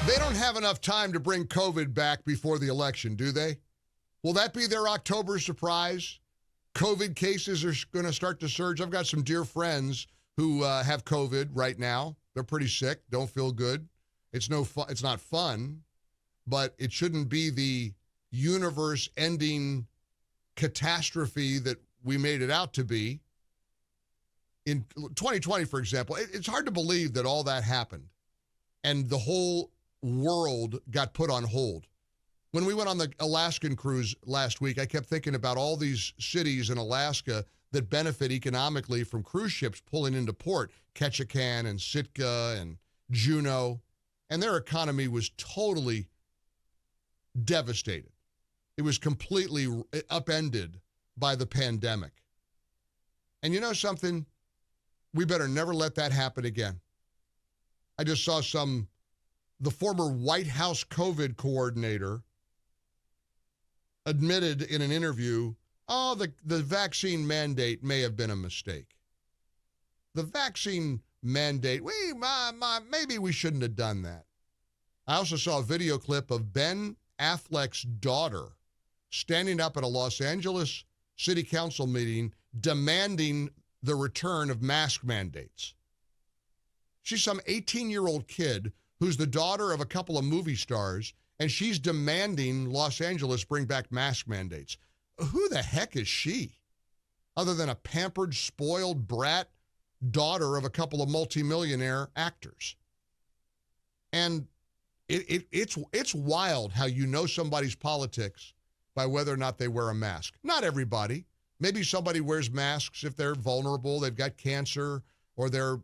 They don't have enough time to bring COVID back before the election, do they? Will that be their October surprise? COVID cases are going to start to surge. I've got some dear friends who have COVID right now. They're pretty sick, don't feel good. It's not fun, but it shouldn't be the universe-ending catastrophe that we made it out to be. In 2020, for example, it's hard to believe that all that happened and the whole world got put on hold. When we went on the Alaskan cruise last week, I kept thinking about all these cities in Alaska that benefit economically from cruise ships pulling into port, Ketchikan and Sitka and Juneau, and their economy was totally devastated. It was completely upended by the pandemic. And you know something? We better never let that happen again. I just saw the former White House COVID coordinator admitted in an interview, the vaccine mandate may have been a mistake. The vaccine mandate, maybe we shouldn't have done that. I also saw a video clip of Ben Affleck's daughter standing up at a Los Angeles City Council meeting demanding the return of mask mandates. She's some 18-year-old kid who's the daughter of a couple of movie stars, and she's demanding Los Angeles bring back mask mandates. Who the heck is she? Other than a pampered, spoiled brat daughter of a couple of multimillionaire actors. And it's wild how you know somebody's politics by whether or not they wear a mask. Not everybody. Maybe somebody wears masks if they're vulnerable, they've got cancer, or they're,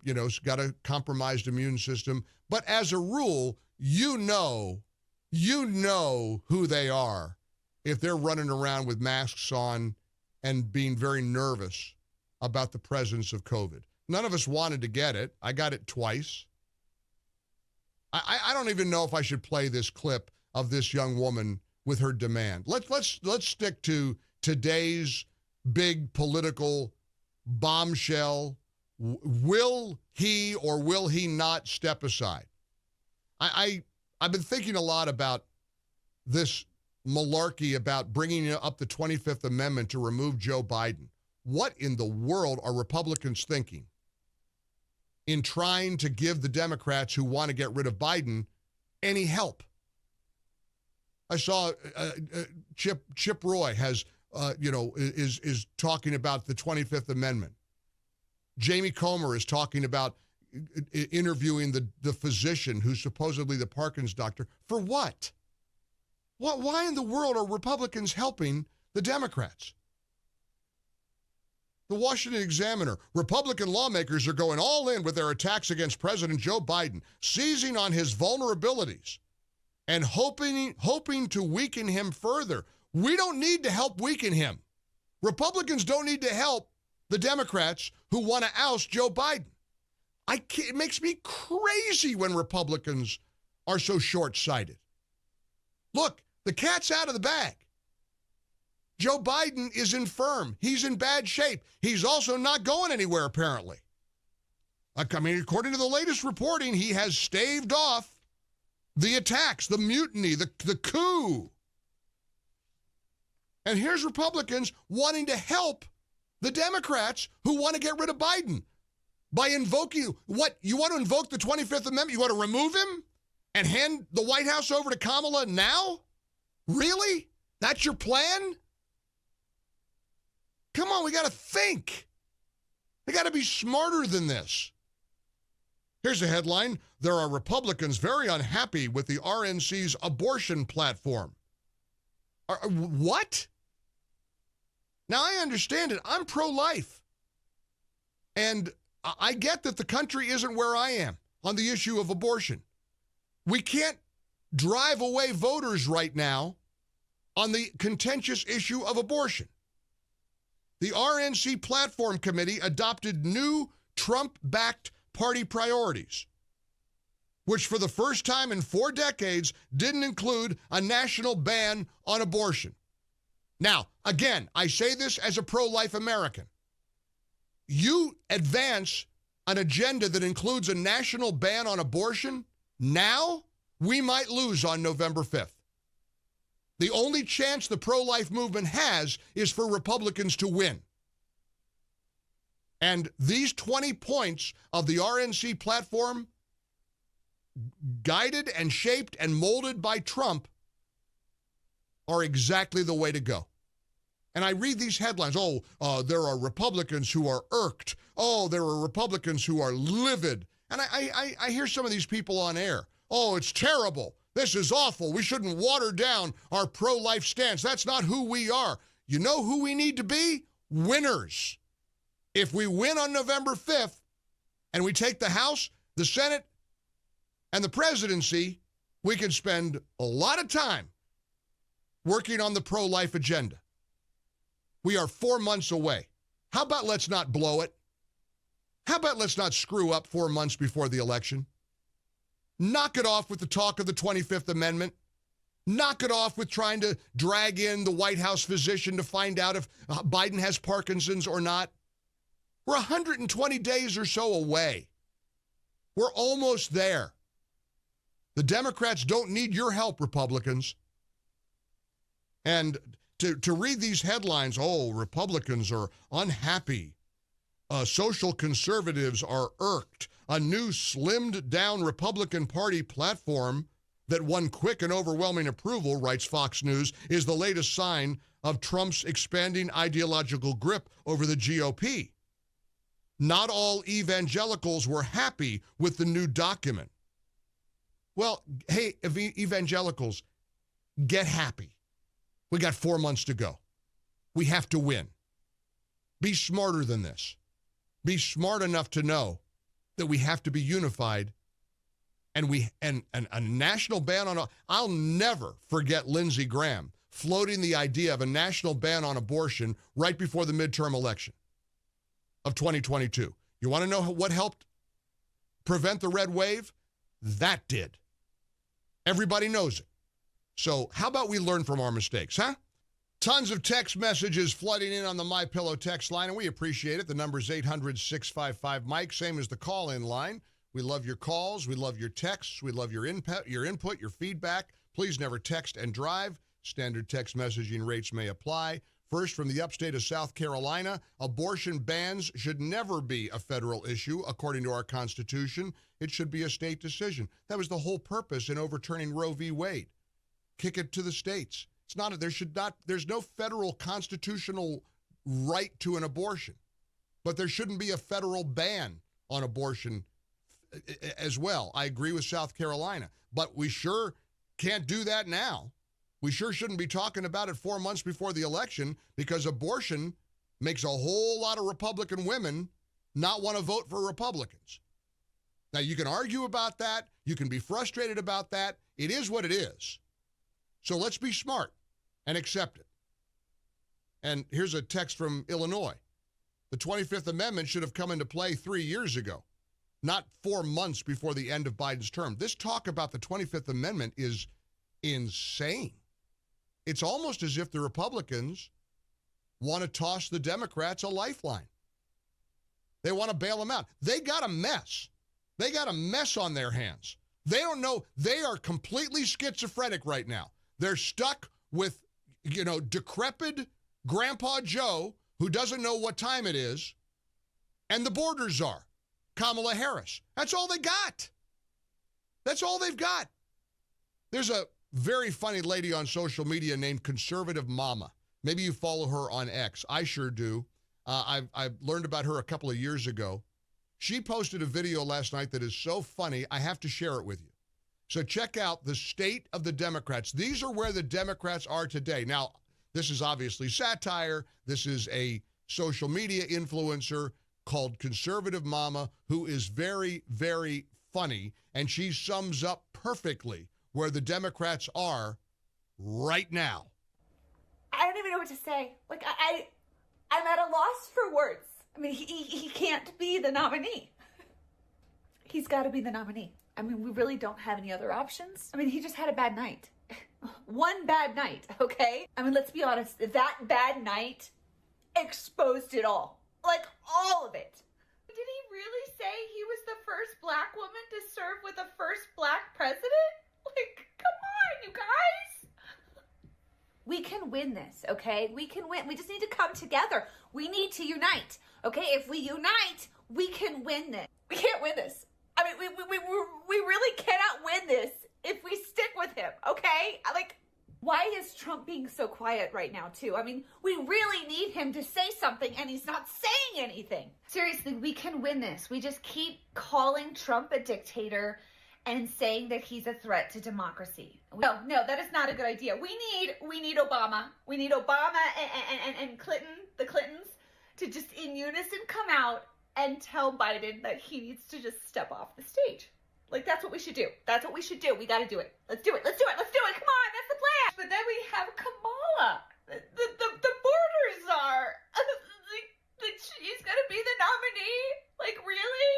got a compromised immune system. But as a rule, you know who they are if they're running around with masks on and being very nervous about the presence of COVID. None of us wanted to get it. I got it twice. I don't even know if I should play this clip of this young woman with her demand. Let's stick to today's big political bombshell. Will he or will he not step aside? I've been thinking a lot about this malarkey about bringing up the 25th Amendment to remove Joe Biden. What in the world are Republicans thinking in trying to give the Democrats who want to get rid of Biden any help? I saw Chip Roy has, is talking about the 25th Amendment. Jamie Comer is talking about interviewing the physician who's supposedly the Parkinson's doctor. For what? Why in the world are Republicans helping the Democrats? The Washington Examiner, Republican lawmakers are going all in with their attacks against President Joe Biden, seizing on his vulnerabilities and hoping to weaken him further. We don't need to help weaken him. Republicans don't need to help the Democrats who want to oust Joe Biden. It makes me crazy when Republicans are so short-sighted. Look, the cat's out of the bag. Joe Biden is infirm. He's in bad shape. He's also not going anywhere, apparently. According to the latest reporting, he has staved off the attacks, the mutiny, the coup. And here's Republicans wanting to help the Democrats who want to get rid of Biden by invoking, what, you want to invoke the 25th Amendment? You want to remove him and hand the White House over to Kamala now? Really? That's your plan? Come on, we got to think. We got to be smarter than this. Here's a headline. There are Republicans very unhappy with the RNC's abortion platform. What? Now, I understand it. I'm pro-life. And I get that the country isn't where I am on the issue of abortion. We can't drive away voters right now on the contentious issue of abortion. The RNC Platform Committee adopted new Trump-backed party priorities, which for the first time in 4 decades didn't include a national ban on abortion. Now, again, I say this as a pro-life American. You advance an agenda that includes a national ban on abortion now we might lose on November 5th. The only chance the pro-life movement has is for Republicans to win. And these 20 points of the RNC platform, guided and shaped and molded by Trump, are exactly the way to go. And I read these headlines, there are Republicans who are irked. Oh, there are Republicans who are livid. And I hear some of these people on air. Oh, it's terrible. This is awful. We shouldn't water down our pro-life stance. That's not who we are. You know who we need to be? Winners. If we win on November 5th and we take the House, the Senate, and the presidency, we can spend a lot of time working on the pro-life agenda. We are 4 months away. How about let's not blow it? How about let's not screw up 4 months before the election? Knock it off with the talk of the 25th Amendment. Knock it off with trying to drag in the White House physician to find out if Biden has Parkinson's or not. We're 120 days or so away. We're almost there. The Democrats don't need your help, Republicans. And to read these headlines, Republicans are unhappy. Social conservatives are irked. A new slimmed-down Republican Party platform that won quick and overwhelming approval, writes Fox News, is the latest sign of Trump's expanding ideological grip over the GOP. Not all evangelicals were happy with the new document. Well, hey, evangelicals, get happy. We got 4 months to go. We have to win. Be smarter than this. Be smart enough to know that we have to be unified, and a national ban on. I'll never forget Lindsey Graham floating the idea of a national ban on abortion right before the midterm election of 2022. You want to know what helped prevent the red wave? That did. Everybody knows it. So how about we learn from our mistakes, huh? Tons of text messages flooding in on the MyPillow text line, and we appreciate it. The number's 800-655-MIKE, same as the call-in line. We love your calls. We love your texts. We love your input, your feedback. Please never text and drive. Standard text messaging rates may apply. First, from the upstate of South Carolina, abortion bans should never be a federal issue, according to our Constitution. It should be a state decision. That was the whole purpose in overturning Roe v. Wade. Kick it to the states. There's no federal constitutional right to an abortion, but there shouldn't be a federal ban on abortion as well. I agree with South Carolina, but we sure can't do that now. We sure shouldn't be talking about it 4 months before the election, because abortion makes a whole lot of Republican women not want to vote for Republicans. Now, you can argue about that. You can be frustrated about that. It is what it is. So let's be smart and accept it. And here's a text from Illinois. The 25th Amendment should have come into play 3 years ago, not 4 months before the end of Biden's term. This talk about the 25th Amendment is insane. It's almost as if the Republicans want to toss the Democrats a lifeline. They want to bail them out. They got a mess. They got a mess on their hands. They don't know. They are completely schizophrenic right now. They're stuck with, decrepit Grandpa Joe, who doesn't know what time it is, and the border czar, Kamala Harris. That's all they got. That's all they've got. There's a very funny lady on social media named Conservative Mama. Maybe you follow her on X. I sure do. I learned about her a couple of years ago. She posted a video last night that is so funny, I have to share it with you. So check out the state of the Democrats. These are where the Democrats are today. Now, this is obviously satire. This is a social media influencer called Conservative Mama, who is very, very funny, and she sums up perfectly where the Democrats are right now. I don't even know what to say. I'm at a loss for words. I mean, he can't be the nominee. He's got to be the nominee. I mean, we really don't have any other options. I mean, he just had a bad night. One bad night, okay? I mean, let's be honest. That bad night exposed it all. All of it. Did he really say he was the first black woman to serve with a first black president? we can win this, okay? We can win. We just need to come together. We need to unite, okay? If we unite, we can win this. We can't win this. I mean, we really cannot win this if we stick with him, okay? Like, why is Trump being so quiet right now, too? I mean, we really need him to say something, and he's not saying anything. Seriously, we can win this. We just keep calling Trump a dictator and saying that he's a threat to democracy. No, that is not a good idea. We need Obama. We need Obama and Clinton, the Clintons, to just in unison come out and tell Biden that he needs to just step off the stage. Like, that's what we should do. That's what we should do. We got to do it. Let's do it. Let's do it. Let's do it. Come on. That's the plan. But then we have Kamala, the border czar. She's going to be the nominee. Like, really?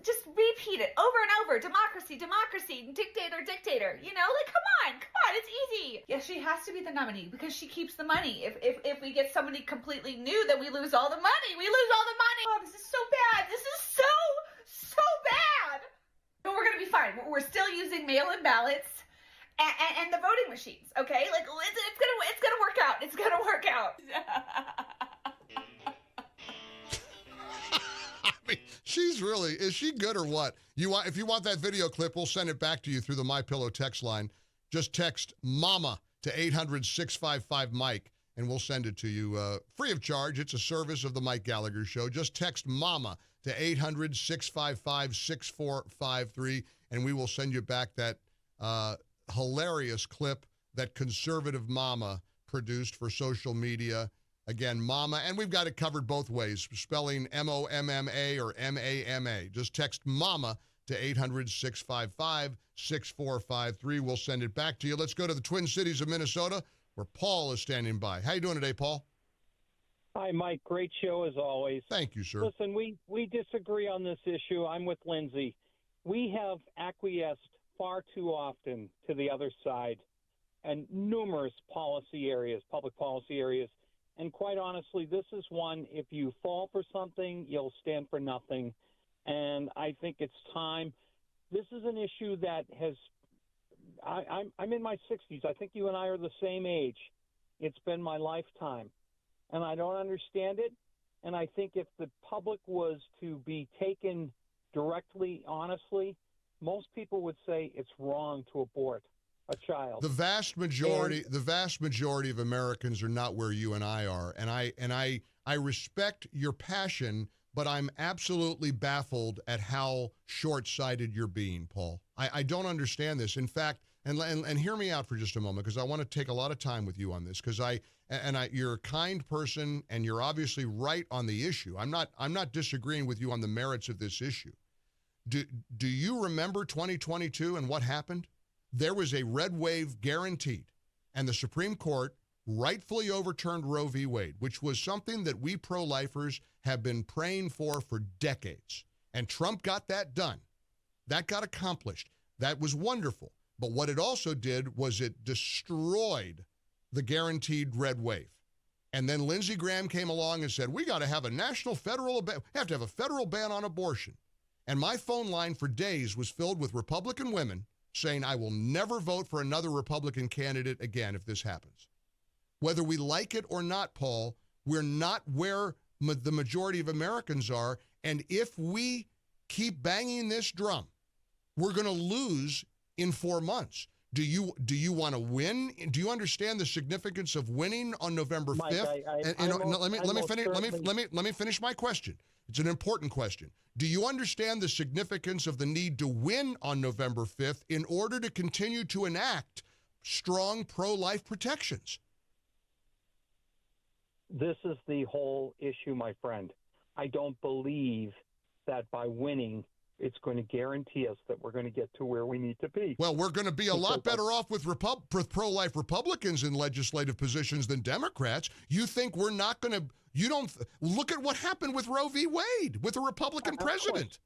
Just repeat it over and over. Democracy, democracy, dictator, dictator. You know, like, come on, it's easy. Yeah, she has to be the nominee because she keeps the money. If we get somebody completely new, then we lose all the money. Oh, this is so bad. This is so bad. But we're going to be fine. We're still using mail-in ballots and the voting machines, okay? Like, it's going to work out. It's going to work out. Is she good or what? If you want that video clip, we'll send it back to you through the MyPillow text line. Just text MAMA to 800-655-MIKE, and we'll send it to you free of charge. It's a service of the Mike Gallagher Show. Just text MAMA to 800-655-6453, and we will send you back that hilarious clip that conservative mama produced for social media. Again, mama, and we've got it covered both ways, spelling M-O-M-M-A or M-A-M-A. Just text mama to 800-655-6453. We'll send it back to you. Let's go to the Twin Cities of Minnesota, where Paul is standing by. How you doing today, Paul? Hi, Mike. Great show as always. Thank you, sir. Listen, we disagree on this issue. I'm with Lindsay. We have acquiesced far too often to the other side and numerous policy areas, public policy areas. And quite honestly, this is one, if you fall for something, you'll stand for nothing. And I think it's time. This is an issue that I'm in my 60s. I think you and I are the same age. It's been my lifetime. And I don't understand it. And I think if the public was to be taken directly, honestly, most people would say it's wrong to abort a child. The vast majority of Americans are not where you and I are, and I respect your passion, but I'm absolutely baffled at how short-sighted you're being, Paul. I don't understand this. In fact, and hear me out for just a moment, because I want to take a lot of time with you on this, because you're a kind person, and you're obviously right on the issue. I'm not disagreeing with you on the merits of this issue. Do you remember 2022 and what happened? There was a red wave guaranteed, and the Supreme Court rightfully overturned Roe v. Wade, which was something that we pro-lifers have been praying for decades. And Trump got that done. That got accomplished. That was wonderful. But what it also did was it destroyed the guaranteed red wave. And then Lindsey Graham came along and said, we got to have a federal ban on abortion. And my phone line for days was filled with Republican women saying, I will never vote for another Republican candidate again if this happens. Whether we like it or not, Paul, we're not where the majority of Americans are. And if we keep banging this drum, we're going to lose in 4 months. Do you want to win? Do you understand the significance of winning on November 5th? Let me finish my question. It's an important question. Do you understand the significance of the need to win on November 5th in order to continue to enact strong pro-life protections? This is the whole issue, my friend. I don't believe that by winning, it's going to guarantee us that we're going to get to where we need to be. Well, we're going to be a lot better off with pro-life Republicans in legislative positions than Democrats. You think we're not going to... You don't... Look at what happened with Roe v. Wade, with a Republican president.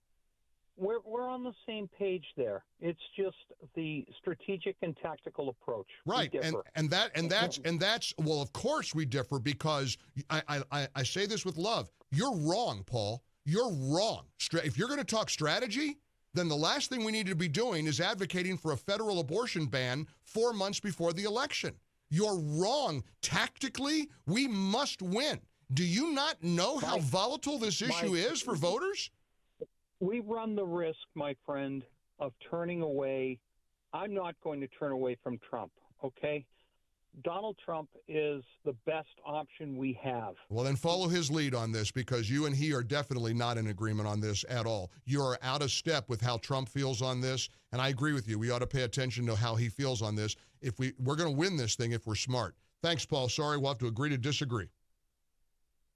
We're on the same page there. It's just the strategic and tactical approach. Right, and that's well, of course we differ, because I say this with love. You're wrong, Paul. You're wrong. If you're going to talk strategy, then the last thing we need to be doing is advocating for a federal abortion ban 4 months before the election. You're wrong. Tactically, we must win. Do you not know how volatile this issue is for voters? We run the risk, my friend, of turning away. I'm not going to turn away from Trump, okay? Donald Trump is the best option we have. Well, then follow his lead on this, because you and he are definitely not in agreement on this at all. You are out of step with how Trump feels on this, and I agree with you. We ought to pay attention to how he feels on this. We're going to win this thing if we're smart. Thanks, Paul. Sorry, we'll have to agree to disagree.